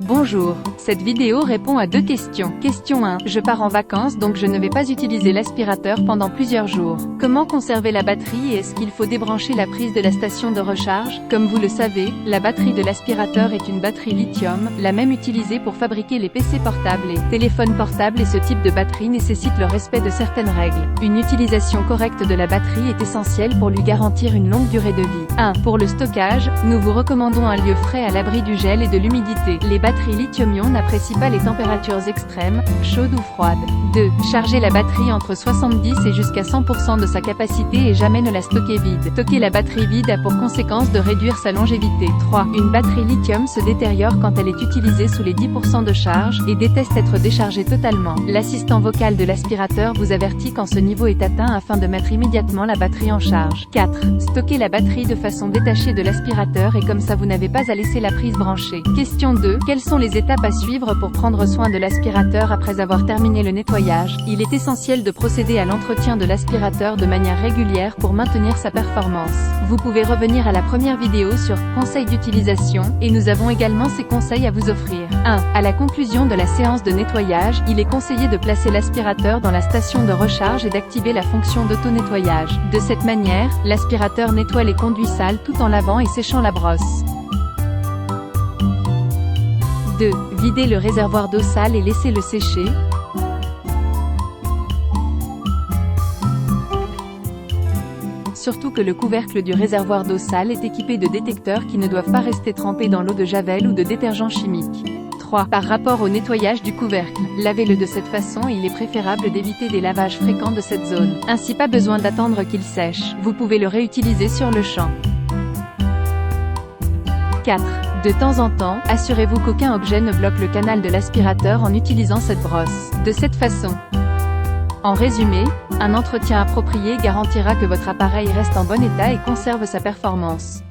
Bonjour, cette vidéo répond à deux questions. Question 1. Je pars en vacances donc je ne vais pas utiliser l'aspirateur pendant plusieurs jours. Comment conserver la batterie et est-ce qu'il faut débrancher la prise de la station de recharge? Comme vous le savez, la batterie de l'aspirateur est une batterie lithium, la même utilisée pour fabriquer les PC portables et téléphones portables et ce type de batterie nécessite le respect de certaines règles. Une utilisation correcte de la batterie est essentielle pour lui garantir une longue durée de vie. 1. Pour le stockage, nous vous recommandons un lieu frais à l'abri du gel et de l'humidité. Les batteries lithium-ion n'apprécient pas les températures extrêmes, chaudes ou froides. 2. Charger la batterie entre 70 et jusqu'à 100% de sa capacité et jamais ne la stocker vide. Stocker la batterie vide a pour conséquence de réduire sa longévité. 3. Une batterie lithium se détériore quand elle est utilisée sous les 10% de charge et déteste être déchargée totalement. L'assistant vocal de l'aspirateur vous avertit quand ce niveau est atteint afin de mettre immédiatement la batterie en charge. 4. Stocker la batterie de façon détachée de l'aspirateur et comme ça vous n'avez pas à laisser la prise branchée. Question 2. Quelles sont les étapes à suivre pour prendre soin de l'aspirateur après avoir terminé le nettoyage? Il est essentiel de procéder à l'entretien de l'aspirateur de manière régulière pour maintenir sa performance. Vous pouvez revenir à la première vidéo sur conseils d'utilisation et nous avons également ces conseils à vous offrir. 1. À la conclusion de la séance de nettoyage, il est conseillé de placer l'aspirateur dans la station de recharge et d'activer la fonction d'auto-nettoyage. De cette manière, l'aspirateur nettoie les conduits sales tout en lavant et séchant la brosse. 2. Videz le réservoir d'eau sale et laissez-le sécher. Surtout que le couvercle du réservoir d'eau sale est équipé de détecteurs qui ne doivent pas rester trempés dans l'eau de javel ou de détergents chimiques. 3. Par rapport au nettoyage du couvercle, lavez-le de cette façon et il est préférable d'éviter des lavages fréquents de cette zone. Ainsi pas besoin d'attendre qu'il sèche, vous pouvez le réutiliser sur le champ. 4. De temps en temps, assurez-vous qu'aucun objet ne bloque le canal de l'aspirateur en utilisant cette brosse. De cette façon. En résumé, un entretien approprié garantira que votre appareil reste en bon état et conserve sa performance.